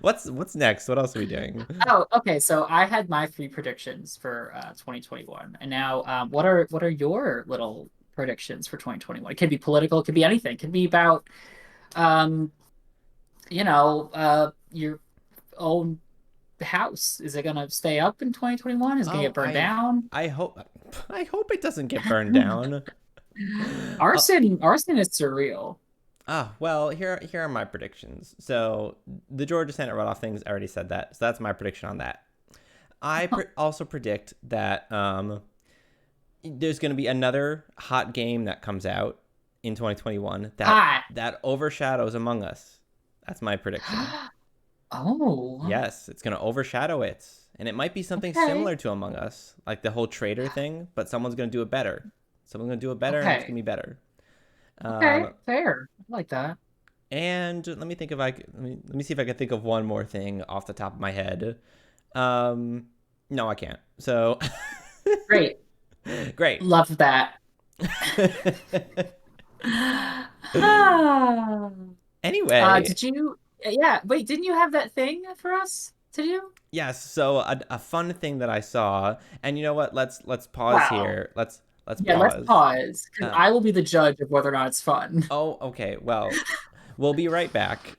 What's next? What else are we doing? Oh, okay. So I had my three predictions for 2021, and now what are your little predictions for 2021? It could be political, it could be anything, it could be about um, your own house. Is it gonna stay up in 2021? Is it gonna Oh, get burned down? I hope I hope it doesn't get burned down. Uh, Arson is surreal. well, here are my predictions. So the Georgia Senate runoff things, I already said that. So that's my prediction on that. Also predict that there's going to be another hot game that comes out in 2021 Hot. that overshadows Among Us. That's my prediction. Oh, Yes, it's going to overshadow it. And it might be something okay. similar to Among Us, like the whole trader thing, but someone's going to do it better. Someone's going to do it better, and it's going Okay. to be better. Okay. Um, Fair. I like that. and let me think if I let me see if I can think of one more thing off the top of my head. Um, no, I can't. So Great. great. Love that. Ah. Anyway, Did you? Yeah. Wait, didn't you have that thing for us to do? yes. So a fun thing that I saw, and you know what? Let's pause Wow. here. Let's Yeah, let's pause. pause because Um, I will be the judge of whether or not it's fun. oh, okay. Well, we'll be right back.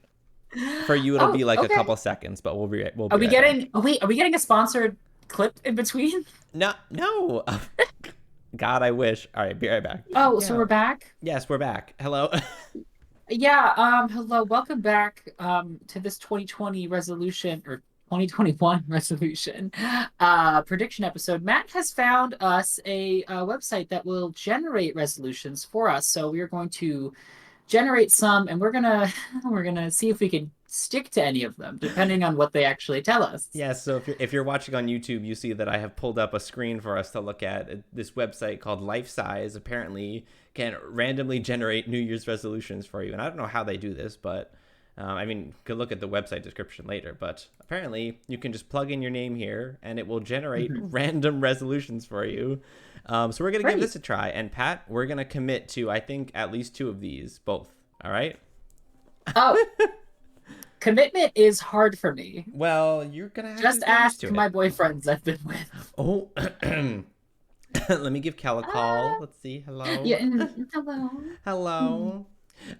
For you, it'll Oh, be like a okay. couple seconds, but we'll Are be we right back. getting? Oh, wait, are we getting a sponsored clip in between? No, no. God, I wish. All right, be right back. Oh, so Yeah. we're back. Yes, we're back. Hello. Yeah, hello, welcome back to this 2020 resolution or 2021 resolution prediction episode. Matt has found us a website that will generate resolutions for us. So we are going to generate some and we're gonna we're gonna see if we can stick to any of them, depending on what they actually tell us. Yeah, so if you're watching on YouTube, you see that I have pulled up a screen for us to look at. This website called Life Size apparently can randomly generate New Year's resolutions for you, and I don't know how they do this, but I mean, you can look at the website description later. But apparently, you can just plug in your name here, and it will generate Mhm. random resolutions for you. So we're gonna give Great. this a try, and Pat, we're gonna commit to I think at least two of these, both. All right. Oh, commitment is hard for me. Well, you're gonna have to Just get used to ask my it. boyfriends I've been with. Oh, let me give Kel a call. Ah, Let's see. Hello. yeah, hello. Hmm. Hello.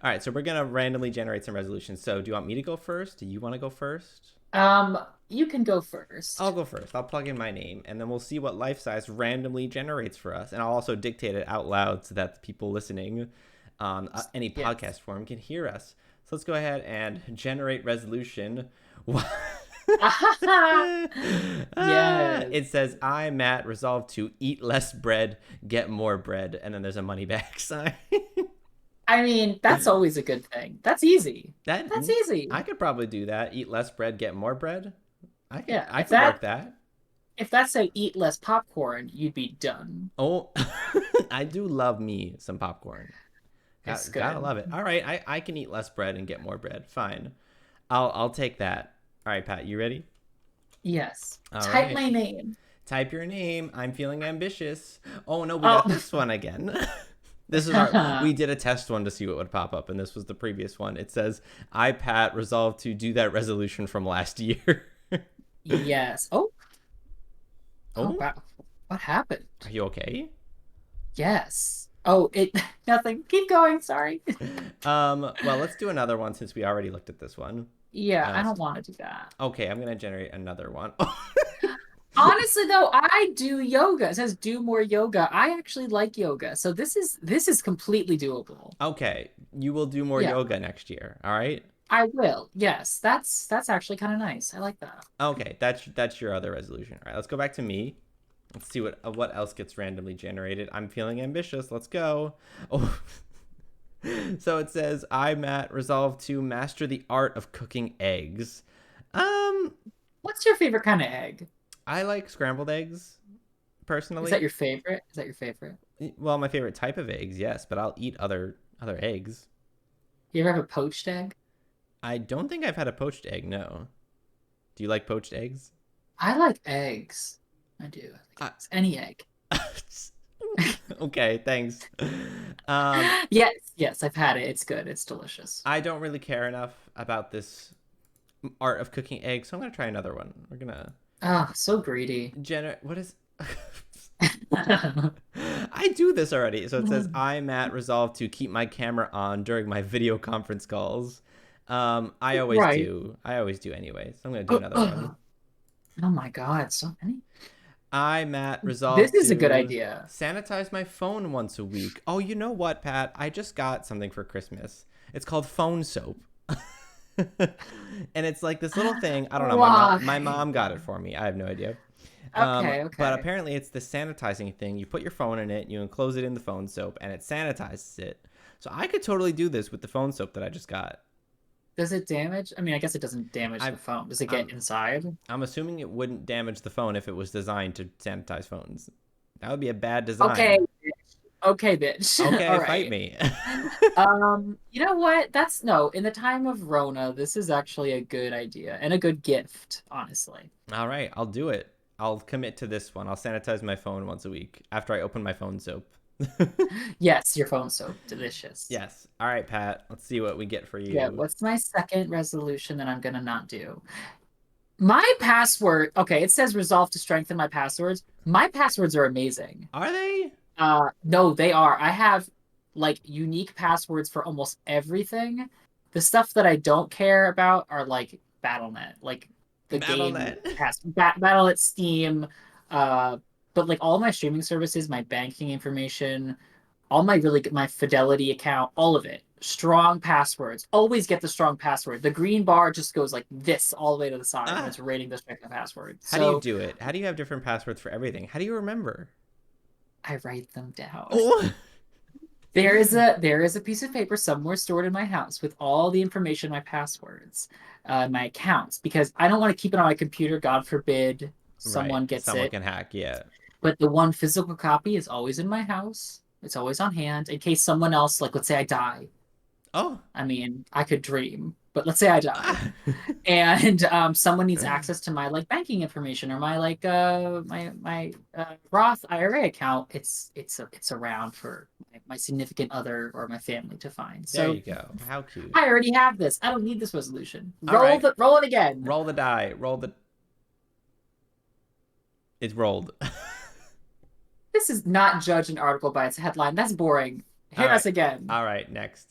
All right, so we're gonna randomly generate some resolutions. So, do you want me to go first? Do you want to go first? Um, you can go I'll first. go first. I'll plug in my name, and then we'll see what life size randomly generates for us. And I'll also dictate it out loud so that the people listening on any Yes. podcast form can hear us. So let's go ahead and generate resolution. Yes. It says, I, Matt, resolve to eat less bread, get more bread. And then there's a money back sign. I mean, that's always a good thing. That's easy. that That's easy. I could probably do that. Eat less bread, get more bread. Yeah. I could work that. If that said eat less popcorn, you'd be done. Oh, I do love me some popcorn. It's Gotta good. love it. All right, I can eat less bread and get more bread. Fine. I'll take that. All right, Pat, you ready? Yes. All Type right. my name. Type your name. I'm feeling ambitious. Oh no, we Oh. got this one again. This is our we did a test one to see what would pop up, and this was the previous one. It says, I, Pat, resolved to do that resolution from last year. Yes. Oh. Oh Oh, wow. What happened? are you okay? Yes. Oh, it nothing. Keep going. Sorry. Well, let's do another one since we already looked at this one. Yeah, I Uh, don't want to do that. okay, I'm gonna generate another one. Honestly, though, I do yoga. It says do more yoga. I actually like yoga, so this is completely doable. Okay, you will do more Yeah, yoga next year. All right. I will. Yes, that's actually kind of nice. I like that. Okay, that's your other resolution. All right, let's go back to me. Let's see what else gets randomly generated. I'm feeling ambitious. Let's go. Oh, so it says I, Matt, resolve to master the art of cooking eggs. Um, What's your favorite kind of egg? I like scrambled eggs Is that personally. your favorite? Is that your favorite? Well, my favorite type of eggs, yes, but I'll eat other eggs. You ever have a poached egg? I don't think I've had a poached egg. No. Do you like poached eggs? I like eggs. I do. I like I, eggs. Any egg. okay, thanks. Um, Yes, yes, I've had it. It's good. It's delicious. I don't really care enough about this art of cooking eggs. So I'm gonna try another one. We're gonna Oh, so greedy. what is I do this already. So it says, I, Matt, resolve to keep my camera on during my video conference calls. I always Right. do. I always do anyway. So I'm going to do Oh, another one. oh my God, so many. I, Matt, This resolve is a good to idea. sanitize my phone once a week. Oh, you know what, Pat? I just got something for Christmas. It's called phone soap. And it's like this little thing. I don't know. My Why? mom got it for me. I have no idea. Okay, But okay. apparently it's the sanitizing thing. You put your phone in it, you enclose it in the phone soap, and it sanitizes it. So I could totally do this with the phone soap that I just got. Does it damage? I mean, I guess it doesn't damage I, the phone. Does it get I'm, inside? I'm assuming it wouldn't damage the phone if it was designed to sanitize phones. That would be a bad Okay, design. bitch. Okay, bitch. Okay, All fight right. me. You know what? That's no, in the time of Rona, this is actually a good idea and a good gift, honestly. All right, I'll do it. I'll commit to this one. I'll sanitize my phone once a week after I open my phone soap. Yes, your phone's so delicious. Yes. All right, Pat. Let's see what we get for Yeah, you. what's my second resolution that I'm gonna not do? My password, okay, it says resolve to strengthen my passwords. My passwords are amazing. Are they? No, they are. I have like unique passwords for almost everything. The stuff that I don't care about are like Battle.net, like the game BattleNet. Battle.net, Steam, uh, but like all my streaming services, my banking information, all my my Fidelity account, all of it. Strong passwords. Always get the strong password. The green bar just goes like this all the way to the side when Ah, it's rating the strength of password. how do you So do it? How do you have different passwords for everything? How do you remember? I write them down. Oh. There is a piece of paper somewhere stored in my house with all the information, my passwords, my accounts, because I don't want to keep it on my computer. God forbid Right. someone gets Someone it. can hack. Yeah. But the one physical copy is always in my house. It's always on hand in case someone else, like let's say I die. Oh. I mean, I could dream, but let's say I die, Ah. and someone needs access to my like banking information or my like Roth IRA account. It's around for my significant other or my family to find. There So you go. How cute. I already have this. I don't need this resolution. All right. Roll it again. Roll the die. Roll the. It's rolled. This is not judge an article by its headline. That's boring. All Hit right. us again. All right. Next.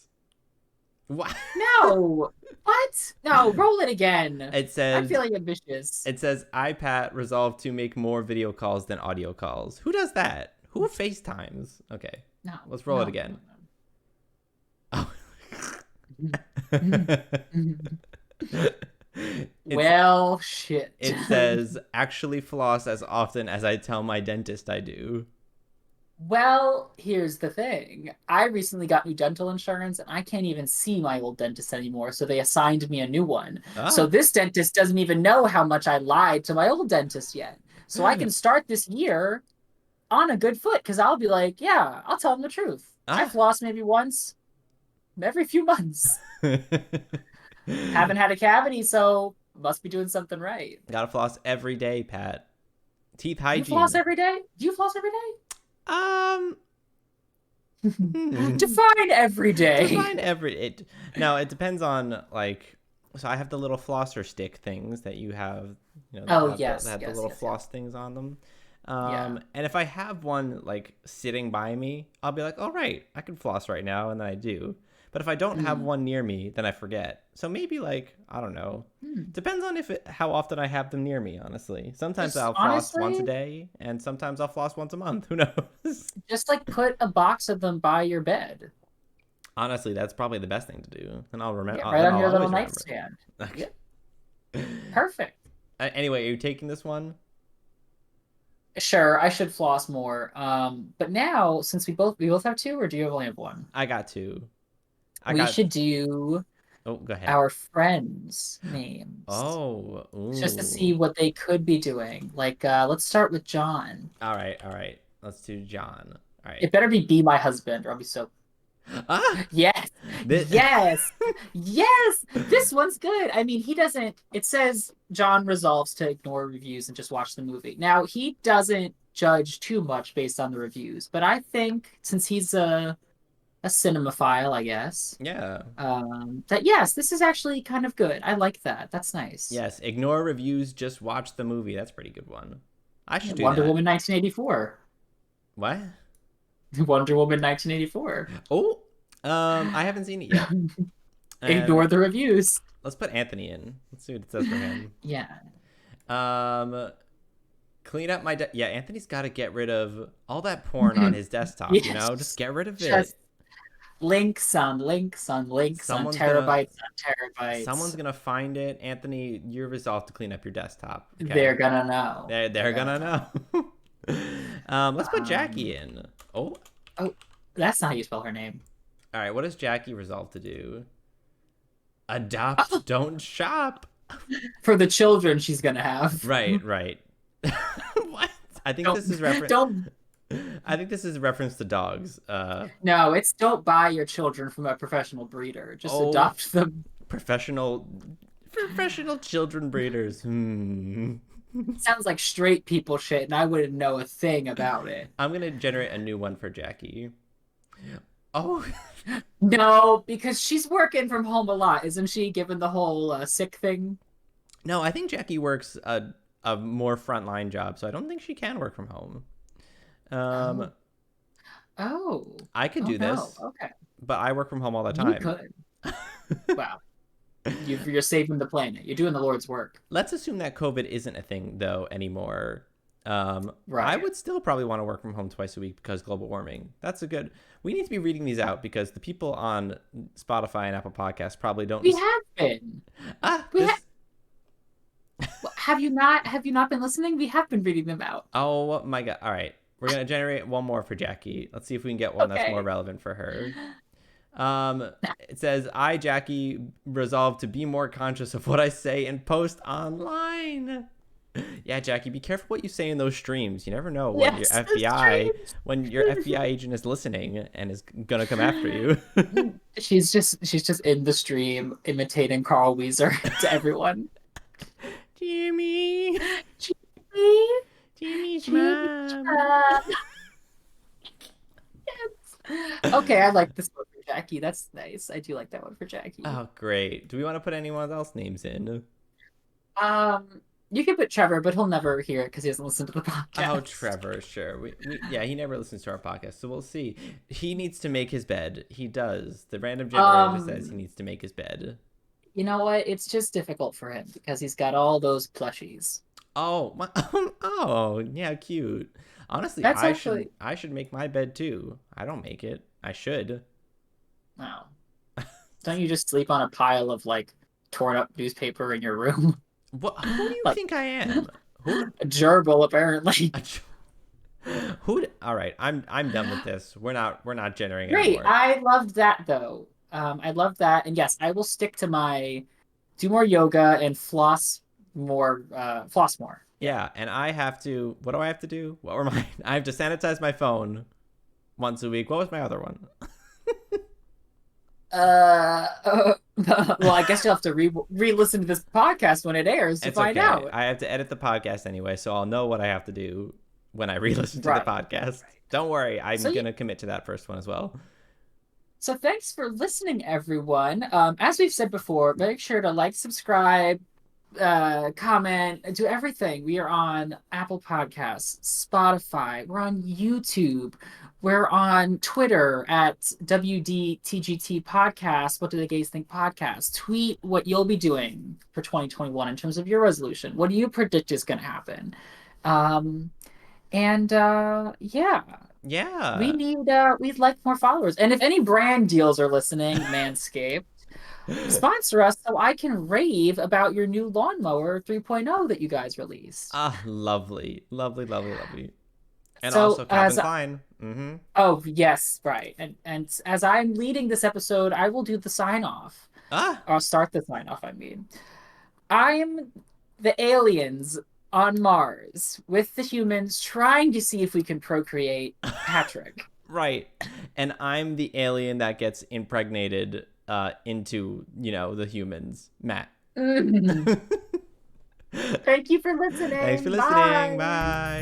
What? No. What? No, roll it again. It I'm says. feeling ambitious. It says iPad resolved to make more video calls than audio calls. Who does that? Who FaceTimes? Okay. No. Let's roll it again. No. Oh. Well, shit. It says actually floss as often as I tell my dentist I do. Well, here's the thing. I recently got new dental insurance and I can't even see my old dentist anymore, so they assigned me a new one. So Ah. this dentist doesn't even know how much I lied to my old dentist yet. So I can start this year on a good foot because I'll be like, yeah, I'll tell him the truth. I Ah. floss maybe once every few months. Haven't had a cavity, so must be doing something right. Gotta floss every day, Pat. Teeth You floss hygiene. every day? Do you floss every day? Um. Define every day. Define every it. No, it depends on like. So I have the little flosser stick things that you have. You know, Oh, that have the yes, little yes, floss things on them. yeah. And if I have one like sitting by me, I'll be like, all right, I can floss right now, and then I do. But if I don't have Mm. one near me, then I forget. So maybe like I don't know. Mm. Depends on how often I have them near me. Honestly, sometimes Just I'll floss once a honestly, day, and sometimes I'll floss once a month. Who knows? just like put a box of them by your bed. Honestly, that's probably the best thing to do, and I'll remember. Yeah, right Then on I'll your little always remember. nightstand. Okay. Yep, perfect. Anyway, are you taking this one? Sure, I should floss more. But now since we both have two, or do you only have one? I got two. I We got. should do Oh, go ahead. our friends' names Oh, just to see ooh. what they could be doing. Like, let's start with John. All right, all right. Let's do John. All right. It better be my husband, or I'll be so. Ah, Yes, this. yes, yes. This one's good. I mean, he doesn't. It says John resolves to ignore reviews and just watch the movie. Now, he doesn't judge too much based on the reviews, but I think since he's a a cinemaphile, I guess. Yeah. That yes, this is actually kind of good. I like that. That's nice. Yes. Ignore reviews. Just watch the movie. That's a pretty good one. I should do Wonder that. Woman 1984. What? Wonder Woman 1984. Oh, I haven't seen it yet. And Ignore the reviews. let's put Anthony in. Let's see what it says for him. Yeah. Um, clean up my yeah. Anthony's got to get rid of all that porn on his desktop. You know, just Yes. get rid of it. Just links on links on links on Someone's gonna terabytes on someone's terabytes. gonna find it. Anthony, you're resolved to clean up your desktop. Okay, They're gonna know. they're They're gonna gonna know. Let's put Um, Jackie in. Oh, oh, that's not how you spell her name. all right. What does Jackie resolve to do? Adopt, Oh, don't shop. for the children she's gonna have. Right, right. What? I think Don't this is reference. don't I think this is a reference to dogs. no, it's don't buy your children from a professional breeder. Just Oh, adopt them. professional, professional children breeders. Hmm. Sounds like straight people shit, and I wouldn't know a thing about it. I'm gonna generate a new one for Jackie. Oh, No, because she's working from home a lot, isn't she? Given the whole sick thing. no, I think Jackie works a more frontline job, so I don't think she can work from home. Oh, Um, oh, I could oh do no. this, Okay, but I work from home all the you time. could. Wow, you're saving the planet. You're doing the Lord's work. Let's assume that COVID isn't a thing though anymore. I Right. would still probably want to work from home twice a week because global warming. That's a good. We need to be reading these out because the people on Spotify and Apple Podcasts probably We don't. have been. We have. This. Have you not been listening? We have been reading them out. Oh my god! All right, we're gonna generate one more for Jackie. Let's see if we can get one that's more Okay. relevant for her. It says, "I, Jackie, resolve to be more conscious of what I say and post online." Yeah, Jackie, be careful what you say in those streams. You never know when Yes, the streams. when your FBI agent is listening and is gonna come after you. She's just in the stream imitating Carl Weezer to everyone. Jimmy, Jimmy, Jimmy's Jimmy. mom. Yes. Okay, I like this one for Jackie. That's nice. I do like that one for Jackie. Oh, great. Do we want to put anyone else names in? Um, you can put Trevor, but he'll never hear it because he doesn't listen to the Oh, podcast. Trevor, sure. Yeah, he never listens to our podcast, so we'll see. He needs to make his bed. He does. The random generator says he Um, needs to make his bed. you know what? It's just difficult for him because he's got all those plushies. Oh, my, oh, yeah, cute. Honestly, That's actually I should make my bed too. I don't make it. I should. no. Don't you just sleep on a pile of like torn up newspaper in your room? What? Who do you Like think I am? Who? a gerbil, apparently. Who? All right, I'm done with this. We're not generating Great. anymore. I loved that though. I loved that. And yes, I will stick to my do more yoga and floss more. Yeah. Yeah, and I have to. What do I have to do? What were my? I have to sanitize my phone once a week. What was my other one? Well, I guess you'll have to re-listen to this podcast when it airs to It's find okay. out. I have to edit the podcast anyway, so I'll know what I have to do when I re-listen to the Right. podcast. Don't worry, I'm So gonna commit to that first one as well. So thanks for listening, everyone. As we've said before, make sure to like, subscribe, comment, do everything. We are on Apple Podcasts, Spotify, we're on YouTube, we're on Twitter at WDTGT Podcast. What do the gays think podcast? Tweet what you'll be doing for 2021 in terms of your resolution. What do you predict is going to happen? Um, and yeah, Yeah. we'd like more followers. And if any brand deals are listening, Manscaped, sponsor us so I can rave about your new lawnmower 3.0 that you guys released. Ah, lovely, lovely, lovely, lovely. And So also as Calvin Klein. Mm-hmm. oh yes, right. And as I'm leading this episode, I will do the sign off. Ah, I'll start the sign off, I mean. I'm the aliens on Mars with the humans trying to see if we can procreate Patrick. right. And I'm the alien that gets impregnated into, the humans. Matt. Mm. Thank you for Thanks for listening. listening. Bye. Bye.